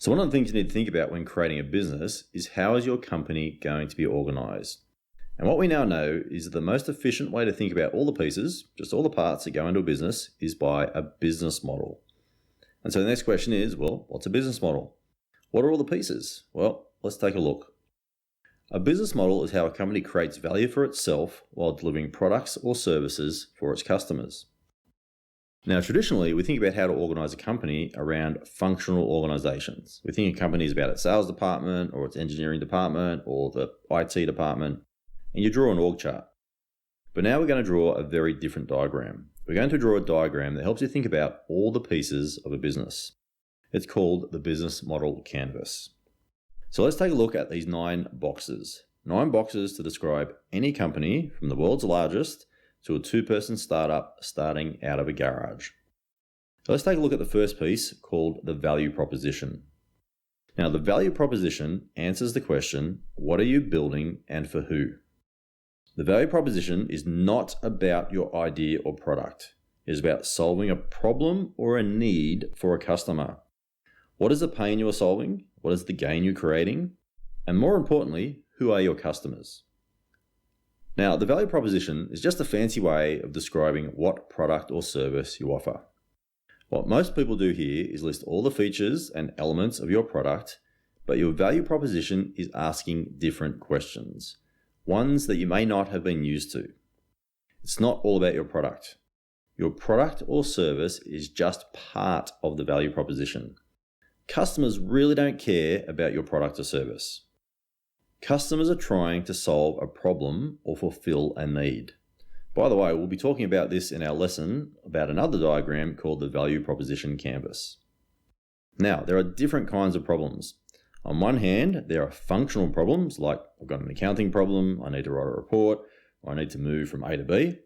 So one of the things you need to think about when creating a business is how is your company going to be organized? And what we now know is that the most efficient way to think about all the pieces, just all the parts that go into a business, is by a business model. And so the next question is, well, what's a business model? What are all the pieces? Well, let's take a look. A business model is how a company creates value for itself while delivering products or services for its customers. Now, traditionally, we think about how to organize a company around functional organizations. We think a company is about its sales department or its engineering department or the IT department, and you draw an org chart. But now we're going to draw a very different diagram. We're going to draw a diagram that helps you think about all the pieces of a business. It's called the business model canvas. So let's take a look at these 9 boxes. 9 boxes to describe any company from the world's largest to a 2-person startup starting out of a garage. So let's take a look at the first piece called the value proposition. Now, the value proposition answers the question, what are you building and for who? The value proposition is not about your idea or product. It is about solving a problem or a need for a customer. What is the pain you are solving? What is the gain you're creating? And more importantly, who are your customers? Now, the value proposition is just a fancy way of describing what product or service you offer. What most people do here is list all the features and elements of your product, but your value proposition is asking different questions, ones that you may not have been used to. It's not all about your product. Your product or service is just part of the value proposition. Customers really don't care about your product or service. Customers are trying to solve a problem or fulfill a need. By the way, we'll be talking about this in our lesson about another diagram called the value proposition canvas. Now, there are different kinds of problems. On one hand, there are functional problems like I've got an accounting problem, I need to write a report, or I need to move from A to B.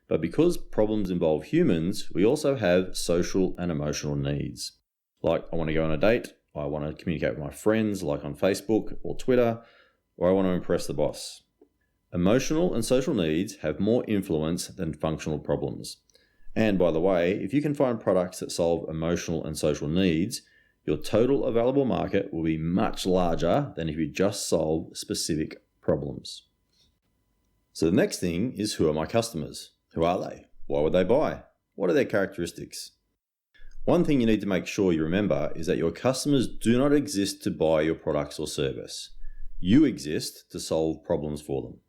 But because problems involve humans, we also have social and emotional needs. Like I want to go on a date, I want to communicate with my friends like on Facebook or Twitter, or I want to impress the boss. Emotional and social needs have more influence than functional problems. And by the way, if you can find products that solve emotional and social needs, your total available market will be much larger than if you just solve specific problems. So the next thing is, who are my customers? Who are they? Why would they buy? What are their characteristics? One thing you need to make sure you remember is that your customers do not exist to buy your products or service. You exist to solve problems for them.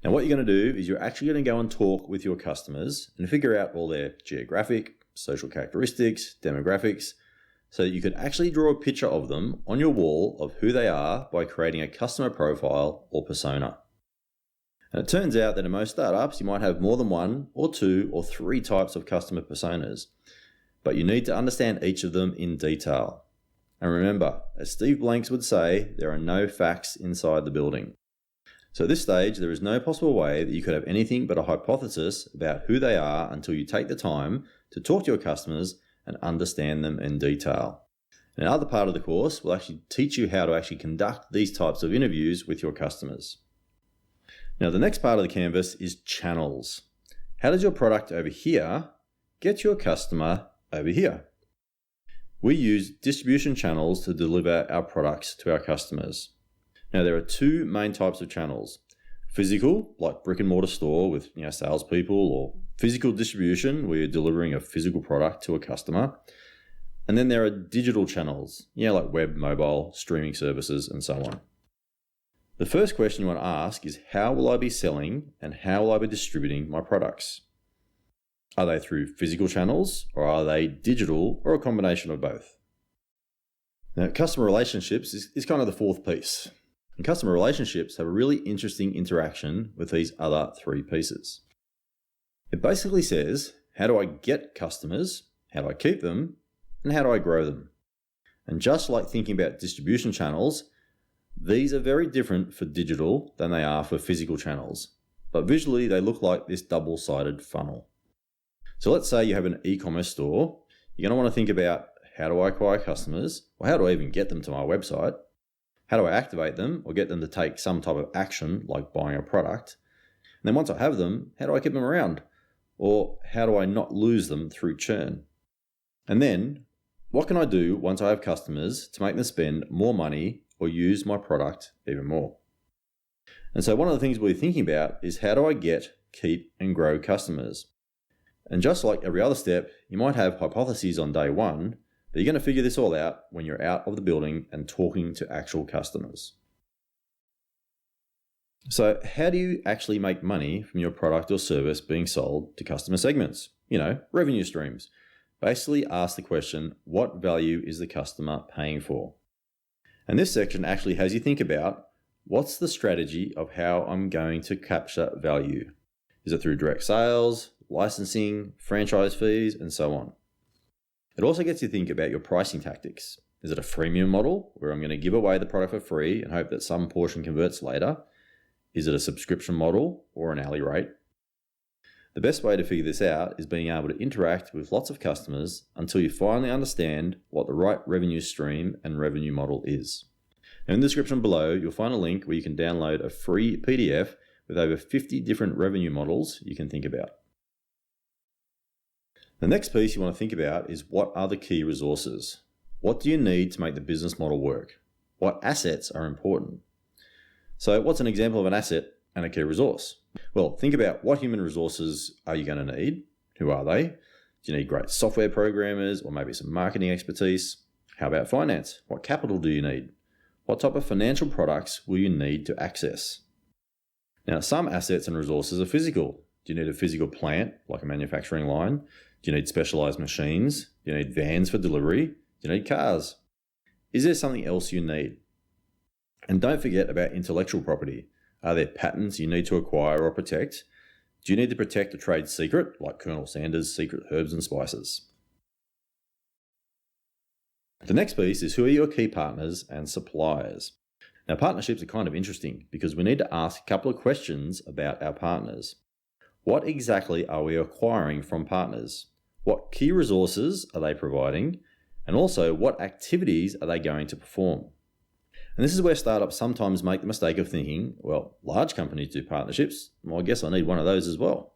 Now, what you're going to do is you're actually going to go and talk with your customers and figure out all their geographic, social characteristics, demographics, so that you can actually draw a picture of them on your wall of who they are by creating a customer profile or persona. And it turns out that in most startups, you might have more than 1 or 2 or 3 types of customer personas, but you need to understand each of them in detail. And remember, as Steve Blanks would say, there are no facts inside the building. So at this stage, there is no possible way that you could have anything but a hypothesis about who they are until you take the time to talk to your customers and understand them in detail. And another part of the course will actually teach you how to actually conduct these types of interviews with your customers. Now, the next part of the canvas is channels. How does your product over here get your customer over here? We use distribution channels to deliver our products to our customers. Now, there are 2 main types of channels. Physical, like brick and mortar store with salespeople, or physical distribution, where you're delivering a physical product to a customer. And then there are digital channels, like web, mobile, streaming services, and so on. The first question you want to ask is, how will I be selling and how will I be distributing my products? Are they through physical channels, or are they digital, or a combination of both? Now, customer relationships is kind of the 4th piece. And customer relationships have a really interesting interaction with these other 3 pieces. It basically says, how do I get customers, how do I keep them, and how do I grow them? And just like thinking about distribution channels, these are very different for digital than they are for physical channels. But visually, they look like this double-sided funnel. So let's say you have an e-commerce store. You're going to want to think about, how do I acquire customers? Or how do I even get them to my website? How do I activate them or get them to take some type of action like buying a product? And then once I have them, how do I keep them around? Or how do I not lose them through churn? And then What can I do once I have customers to make them spend more money or use my product even more? And so one of the things we're thinking about is how do I get, keep, and grow customers? And just like every other step, you might have hypotheses on day one, but you're going to figure this all out when you're out of the building and talking to actual customers. So how do you actually make money from your product or service being sold to customer segments? Revenue streams. Basically ask the question, what value is the customer paying for? And this section actually has you think about, what's the strategy of how I'm going to capture value? Is it through direct sales, licensing, franchise fees, and so on? It also gets you to think about your pricing tactics. Is it a freemium model where I'm going to give away the product for free and hope that some portion converts later? Is it a subscription model or an hourly rate? The best way to figure this out is being able to interact with lots of customers until you finally understand what the right revenue stream and revenue model is. Now in the description below, you'll find a link where you can download a free PDF with over 50 different revenue models you can think about. The next piece you want to think about is, what are the key resources? What do you need to make the business model work? What assets are important? So what's an example of an asset and a key resource? Well, think about, what human resources are you going to need? Who are they? Do you need great software programmers or maybe some marketing expertise? How about finance? What capital do you need? What type of financial products will you need to access? Now, some assets and resources are physical. Do you need a physical plant, like a manufacturing line? Do you need specialized machines? Do you need vans for delivery? Do you need cars? Is there something else you need? And don't forget about intellectual property. Are there patents you need to acquire or protect? Do you need to protect a trade secret, like Colonel Sanders' secret herbs and spices? The next piece is, who are your key partners and suppliers? Now, partnerships are kind of interesting because we need to ask a couple of questions about our partners. What exactly are we acquiring from partners? What key resources are they providing? And also, what activities are they going to perform? And this is where startups sometimes make the mistake of thinking, well, large companies do partnerships. Well, I guess I need one of those as well.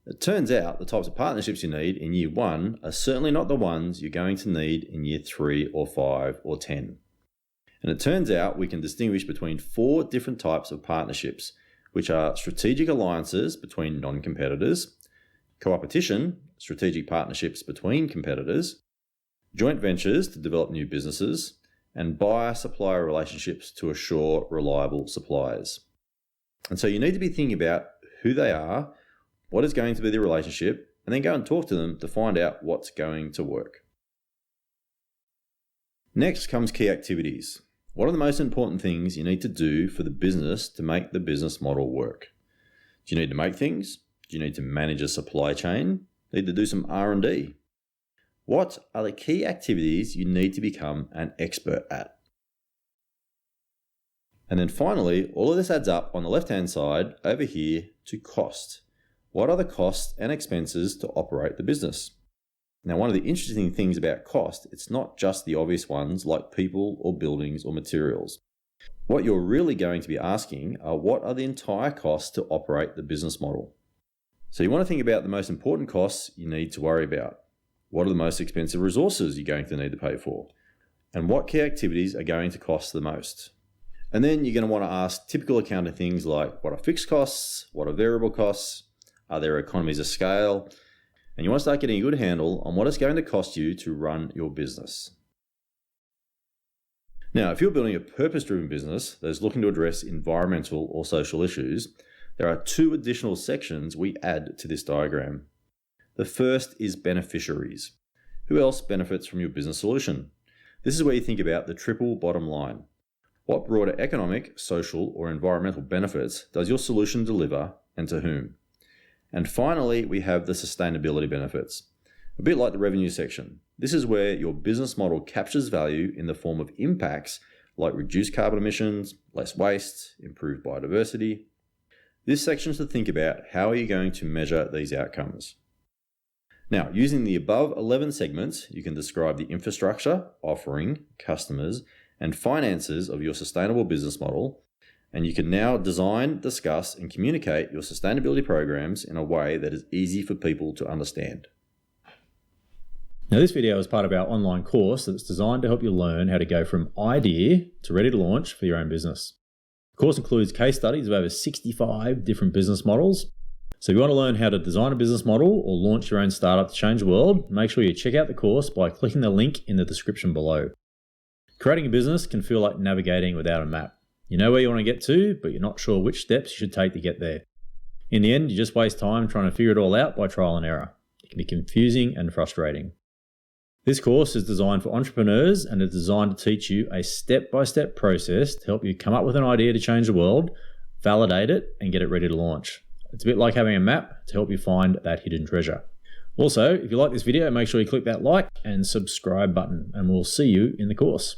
It turns out the types of partnerships you need in year 1 are certainly not the ones you're going to need in year 3 or 5 or 10. And it turns out we can distinguish between 4 different types of partnerships, which are strategic alliances between non-competitors, co-opetition, strategic partnerships between competitors, joint ventures to develop new businesses, and buyer-supplier relationships to assure reliable supplies. And so you need to be thinking about who they are, what is going to be the relationship, and then go and talk to them to find out what's going to work. Next comes key activities. What are the most important things you need to do for the business to make the business model work? Do you need to make things? Do you need to manage a supply chain? Need to do some R&D? What are the key activities you need to become an expert at? And then finally, all of this adds up on the left-hand side over here to cost. What are the costs and expenses to operate the business? Now, one of the interesting things about cost, it's not just the obvious ones like people or buildings or materials. What you're really going to be asking are, what are the entire costs to operate the business model? So you want to think about the most important costs you need to worry about. What are the most expensive resources you're going to need to pay for? And what key activities are going to cost the most? And then you're going to want to ask typical accounting things like, what are fixed costs? What are variable costs? Are there economies of scale? And you want to start getting a good handle on what it's going to cost you to run your business. Now, if you're building a purpose-driven business that is looking to address environmental or social issues, there are 2 additional sections we add to this diagram. The first is beneficiaries. Who else benefits from your business solution? This is where you think about the triple bottom line. What broader economic, social, or environmental benefits does your solution deliver, and to whom? And finally, we have the sustainability benefits. A bit like the revenue section. This is where your business model captures value in the form of impacts like reduced carbon emissions, less waste, improved biodiversity. This section is to think about, how are you going to measure these outcomes? Now, using the above 11 segments, you can describe the infrastructure, offering, customers, and finances of your sustainable business model, and you can now design, discuss, and communicate your sustainability programs in a way that is easy for people to understand. Now, this video is part of our online course that's designed to help you learn how to go from idea to ready to launch for your own business. The course includes case studies of over 65 different business models. So if you want to learn how to design a business model or launch your own startup to change the world, make sure you check out the course by clicking the link in the description below. Creating a business can feel like navigating without a map. You know where you want to get to, but you're not sure which steps you should take to get there. In the end, you just waste time trying to figure it all out by trial and error. It can be confusing and frustrating. This course is designed for entrepreneurs and is designed to teach you a step-by-step process to help you come up with an idea to change the world, validate it, and get it ready to launch. It's a bit like having a map to help you find that hidden treasure. Also, if you like this video, make sure you click that like and subscribe button, and we'll see you in the course.